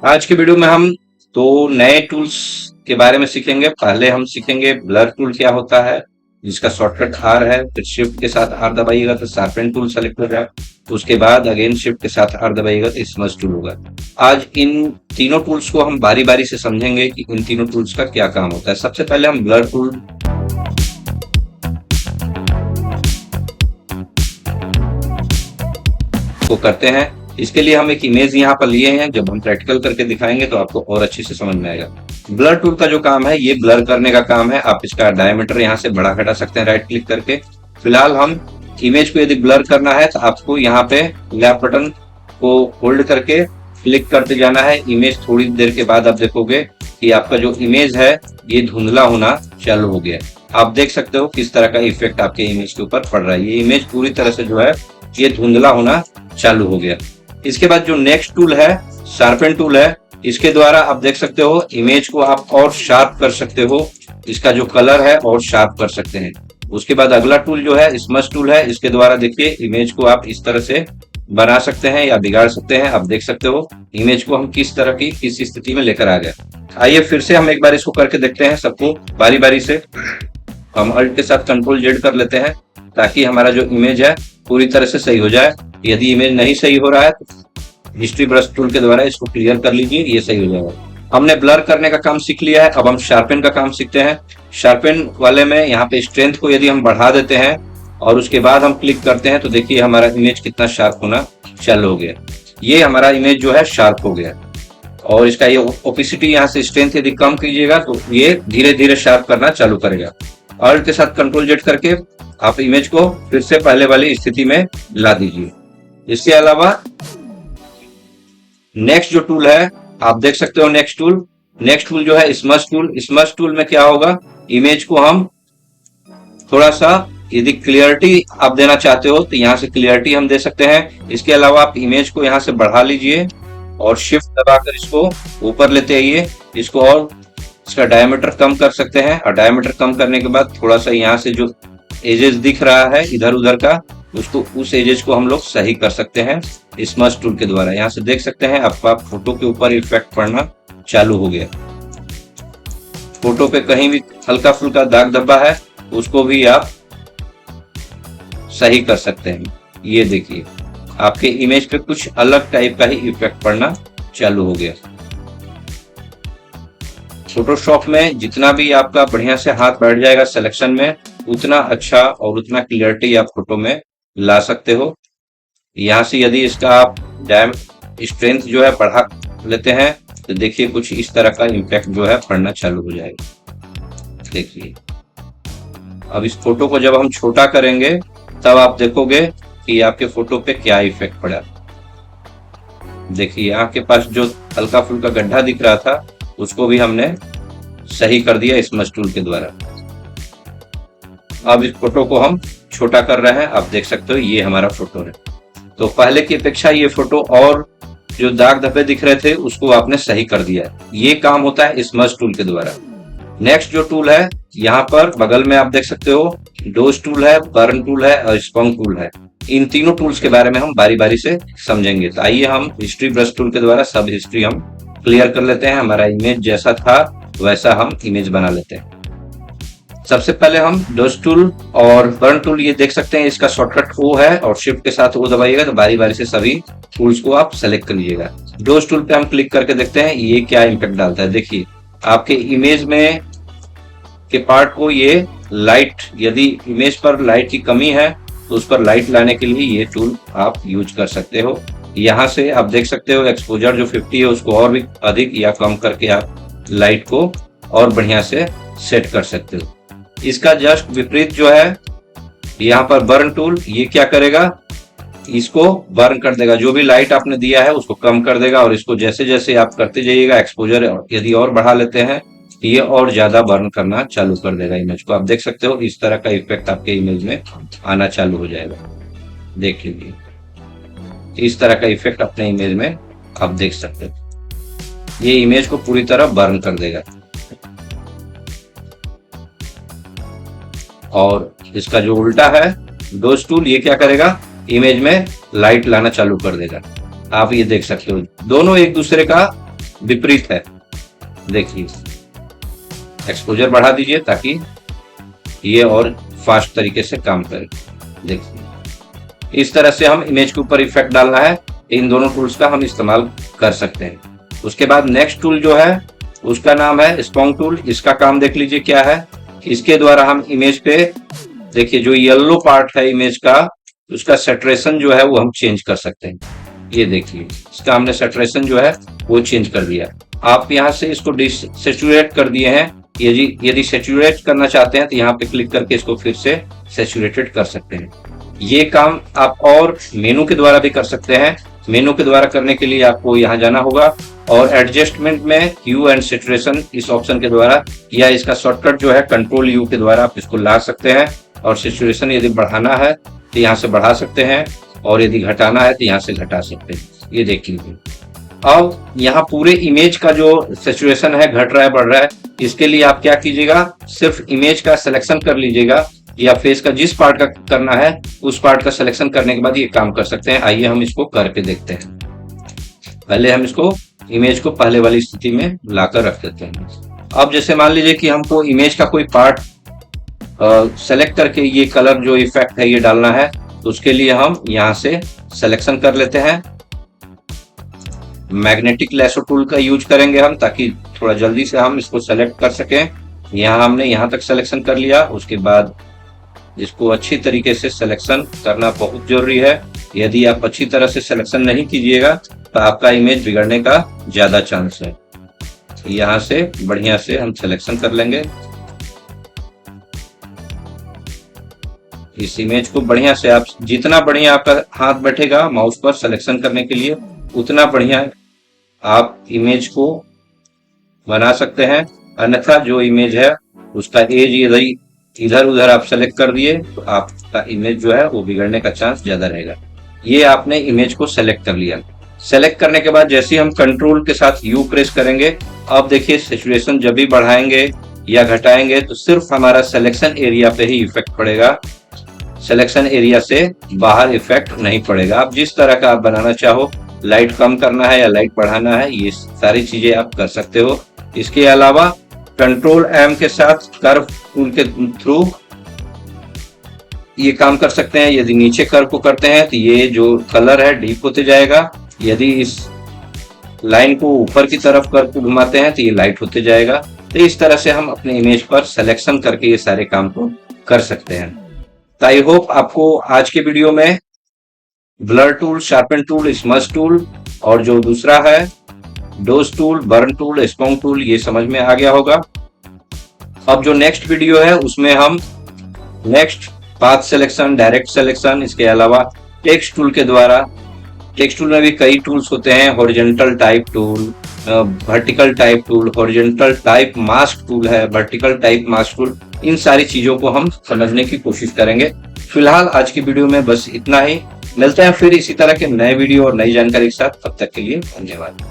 आज के वीडियो में हम दो नए टूल्स के बारे में सीखेंगे। पहले हम सीखेंगे ब्लर टूल क्या होता है, जिसका शॉर्टकट आर है। फिर शिफ्ट के साथ आर दबाइएगा तो शार्पन टूल सेलेक्ट होगा। तो उसके बाद अगेन शिफ्ट के साथ आर दबाइएगा तो स्मज टूल होगा। आज इन तीनों टूल्स को हम बारी बारी से समझेंगे कि इन तीनों टूल्स का क्या काम होता है। सबसे पहले हम ब्लर टूल को करते हैं। इसके लिए हम एक इमेज यहाँ पर लिए हैं, जब हम प्रैक्टिकल करके दिखाएंगे तो आपको और अच्छे से समझ में आएगा। ब्लर टूल का जो काम है ये ब्लर करने का काम है। आप इसका डायमीटर यहाँ से बड़ा घटा सकते हैं राइट क्लिक करके। फिलहाल हम इमेज को यदि ब्लर करना है तो आपको यहाँ पे लेफ्ट बटन को होल्ड करके क्लिक करते जाना है। इमेज थोड़ी देर के बाद आप देखोगे कि आपका जो इमेज है ये धुंधला होना चालू हो गया। आप देख सकते हो किस तरह का इफेक्ट आपके इमेज के ऊपर पड़ रहा है। ये इमेज पूरी तरह से जो है ये धुंधला होना चालू हो गया। इसके बाद जो नेक्स्ट टूल है शार्पन टूल है। इसके द्वारा आप देख सकते हो इमेज को आप और शार्प कर सकते हो, इसका जो कलर है और शार्प कर सकते हैं। उसके बाद अगला टूल जो है स्मज टूल है। इसके द्वारा देखिए इमेज को आप इस तरह से बना सकते हैं या बिगाड़ सकते हैं। आप देख सकते हो इमेज को हम किस तरह की किस स्थिति में लेकर आ गए। आइए फिर से हम एक बार इसको करके देखते हैं सबको बारी बारी से। हम अल्ट के साथ कंट्रोल जेड कर लेते हैं ताकि हमारा जो इमेज है पूरी तरह से सही हो जाए। यदि इमेज नहीं सही हो रहा है तो हिस्ट्री ब्रश टूल के द्वारा इसको क्लियर कर लीजिए, ये सही हो जाएगा। हमने ब्लर करने का काम सीख लिया है, अब हम शार्पन का काम सीखते हैं। शार्पन वाले में यहाँ पे स्ट्रेंथ को यदि हम बढ़ा देते हैं और उसके बाद हम क्लिक करते हैं तो देखिए हमारा इमेज कितना शार्प होना चालू हो गया। ये हमारा इमेज जो है शार्प हो गया। और इसका ये ओपेसिटी यहाँ से स्ट्रेंथ यदि कम कीजिएगा तो ये धीरे धीरे शार्प करना चालू करेगा। ऑल्ट के साथ कंट्रोल जेड करके आप इमेज को फिर से पहले वाली स्थिति में ला दीजिए। इसके अलावा नेक्स्ट जो टूल है आप देख सकते हो नेक्स्ट टूल जो है स्मज टूल। स्मज टूल में क्या होगा, इमेज को हम थोड़ा सा यदि क्लियरिटी आप देना चाहते हो तो यहाँ से क्लियरिटी हम दे सकते हैं। इसके अलावा आप इमेज को यहाँ से बढ़ा लीजिए और शिफ्ट दबाकर इसको ऊपर लेते आइए। इसको और इसका डायमीटर कम कर सकते हैं और डायमीटर कम करने के बाद थोड़ा सा यहाँ से जो एजेस दिख रहा है इधर उधर का उसको उस एजेस को हम लोग सही कर सकते हैं स्मज टूल के द्वारा। यहाँ से देख सकते हैं आपका फोटो के ऊपर इफेक्ट पड़ना चालू हो गया। फोटो पे कहीं भी हल्का फुल्का दाग धब्बा है उसको भी आप सही कर सकते हैं। ये देखिए आपके इमेज पे कुछ अलग टाइप का ही इफेक्ट पड़ना चालू हो गया। फोटोशॉप में जितना भी आपका बढ़िया से हाथ बैठ जाएगा सिलेक्शन में, उतना अच्छा और उतना क्लियरिटी आप फोटो में ला सकते हो। यहाँ से यदि इसका आप स्ट्रेंथ जो है बढ़ा लेते हैं तो देखिए कुछ इस तरह का इम्पैक्ट जो है पड़ना चालू हो जाएगा। देखिए अब इस फोटो को जब हम छोटा करेंगे तब आप देखोगे कि आपके फोटो पे क्या इफेक्ट पड़ा। देखिए यहाँ के पास जो हल्का फुल्का गड्ढा दिख रहा था उसको भी हमने सही कर दिया स्मज टूल के द्वारा। अब इस फोटो को हम छोटा कर रहे हैं। आप देख सकते हो ये हमारा फोटो है। तो पहले की अपेक्षा ये फोटो और जो दाग धब्बे दिख रहे थे उसको आपने सही कर दिया है। ये काम होता है स्मज टूल के द्वारा। नेक्स्ट जो टूल है यहाँ पर बगल में आप देख सकते हो डोज टूल है, बर्न टूल है और स्पंग टूल है। इन तीनों टूल्स के बारे में हम बारी बारी से समझेंगे। तो आइए हम हिस्ट्री ब्रश टूल के द्वारा सब हिस्ट्री हम क्लियर कर लेते हैं। हमारा इमेज जैसा था वैसा हम इमेज बना लेते हैं। सबसे पहले हम डोज टूल और बर्न टूल ये देख सकते हैं, इसका शॉर्टकट ओ है और शिफ्ट के साथ ओ दबाइएगा तो बारी बारी से सभी टूल्स को आप सेलेक्ट कर लीजिएगा। डोज टूल पे हम क्लिक करके देखते हैं ये क्या इम्पैक्ट डालता है। देखिए आपके इमेज में के पार्ट को ये लाइट, यदि इमेज पर लाइट की कमी है तो उस पर लाइट लाने के लिए ये टूल आप यूज कर सकते हो। यहाँ से आप देख सकते हो एक्सपोजर जो 50 है उसको और भी अधिक या कम करके आप लाइट को और बढ़िया से सेट कर सकते हो। इसका जस्ट विपरीत जो है यहाँ पर बर्न टूल, ये क्या करेगा, इसको बर्न कर देगा। जो भी लाइट आपने दिया है उसको कम कर देगा और इसको जैसे जैसे आप करते जाइएगा एक्सपोजर यदि और बढ़ा लेते हैं ये और ज्यादा बर्न करना चालू कर देगा इमेज को। आप देख सकते हो इस तरह का इफेक्ट आपके इमेज में आना चालू हो जाएगा। देख लीजिए इस तरह का इफेक्ट अपने इमेज में आप देख सकते हो। ये इमेज को पूरी तरह बर्न कर देगा। और इसका जो उल्टा है डोज टूल, ये क्या करेगा, इमेज में लाइट लाना चालू कर देगा। आप ये देख सकते हो दोनों एक दूसरे का विपरीत है। देखिए एक्सपोजर बढ़ा दीजिए ताकि ये और फास्ट तरीके से काम करे। देखिए इस तरह से हम इमेज के ऊपर इफेक्ट डालना है, इन दोनों टूल्स का हम इस्तेमाल कर सकते हैं। उसके बाद नेक्स्ट टूल जो है उसका नाम है स्पॉन्ग टूल। इसका काम देख लीजिए क्या है। इसके द्वारा हम इमेज पे देखिए जो येलो पार्ट है इमेज का, उसका सैचुरेशन जो है वो हम चेंज कर सकते हैं। ये देखिए इसका हमने सैचुरेशन जो है वो चेंज कर दिया। आप यहाँ से इसको डिसैचुरेट कर दिए हैं। यदि सैचुरेट करना चाहते हैं तो यहाँ पे क्लिक करके इसको फिर से सैचुरेटेड कर सकते हैं। ये काम आप और मेनू के द्वारा भी कर सकते हैं। मेनू के द्वारा करने के लिए आपको यहाँ जाना होगा और एडजस्टमेंट में ह्यू एंड सैचुरेशन इस ऑप्शन के द्वारा, या इसका शॉर्टकट जो है कंट्रोल यू के द्वारा आप इसको ला सकते हैं। और सैचुरेशन यदि बढ़ाना है तो यहाँ से बढ़ा सकते हैं और यदि घटाना है तो यहाँ से घटा सकते हैं। ये देख लीजिए। अब यहाँ पूरे इमेज का जो सैचुरेशन है घट रहा है बढ़ रहा है, इसके लिए आप क्या कीजिएगा, सिर्फ इमेज का सिलेक्शन कर लीजिएगा या फेस का जिस पार्ट का करना है उस पार्ट का सिलेक्शन करने के बाद ये काम कर सकते हैं। आइए हम इसको करके देखते हैं। पहले हम इसको इमेज को पहले वाली स्थिति में लाकर रख देते हैं। अब जैसे मान लीजिए कि हमको इमेज का कोई पार्ट सेलेक्ट करके ये कलर जो इफेक्ट है ये डालना है, तो उसके लिए हम यहाँ से सिलेक्शन कर लेते हैं। मैग्नेटिक लैसो टूल का यूज करेंगे हम ताकि थोड़ा जल्दी से हम इसको सेलेक्ट कर सकें। यहाँ हमने यहाँ तक सिलेक्शन कर लिया। उसके बाद इसको अच्छी तरीके से सिलेक्शन करना बहुत जरूरी है। यदि आप अच्छी तरह से सिलेक्शन नहीं कीजिएगा तो आपका इमेज बिगड़ने का ज्यादा चांस है। यहाँ से बढ़िया से हम सिलेक्शन कर लेंगे। इस इमेज को बढ़िया से आप जितना बढ़िया आपका हाथ बैठेगा माउस पर सिलेक्शन करने के लिए, उतना बढ़िया आप इमेज को बना सकते हैं। अन्यथा जो इमेज है उसका एज इधर उधर आप सेलेक्ट कर दिए तो आपका इमेज जो है वो बिगड़ने का चांस ज्यादा रहेगा। ये आपने इमेज को सेलेक्ट कर लिया। सेलेक्ट करने के बाद जैसे हम कंट्रोल के साथ यू प्रेस करेंगे, अब देखिए सैचुरेशन जब भी बढ़ाएंगे या घटाएंगे तो सिर्फ हमारा सिलेक्शन एरिया पे ही इफेक्ट पड़ेगा, सिलेक्शन एरिया से बाहर इफेक्ट नहीं पड़ेगा। आप जिस तरह का आप बनाना चाहो, लाइट कम करना है या लाइट बढ़ाना है, ये सारी चीजें आप कर सकते हो। इसके अलावा कंट्रोल एम के साथ कर्व टूल के थ्रू ये काम कर सकते हैं। यदि नीचे कर्व को करते हैं तो ये जो कलर है डीप होते जाएगा। यदि इस लाइन को ऊपर की तरफ कर्व को घुमाते हैं तो ये लाइट होते जाएगा। तो इस तरह से हम अपने इमेज पर सिलेक्शन करके ये सारे काम को कर सकते हैं। तो आई होप आपको आज के वीडियो में blur tool, sharpen tool, smudge tool और जो दूसरा है dodge tool, burn tool, sponge tool, ये समझ में आ गया होगा। अब जो नेक्स्ट वीडियो है उसमें हम next path selection, direct selection, इसके अलावा टेक्स्ट टूल के द्वारा, टेक्स्ट टूल में भी कई टूल्स होते हैं, horizontal type tool, vertical type tool, horizontal type mask tool है, वर्टिकल टाइप मास्क टूल, इन सारी चीजों को हम समझने की कोशिश करेंगे। फिलहाल आज की वीडियो में बस इतना ही। मिलते हैं फिर इसी तरह के नए वीडियो और नई जानकारी के साथ। तब तक के लिए धन्यवाद।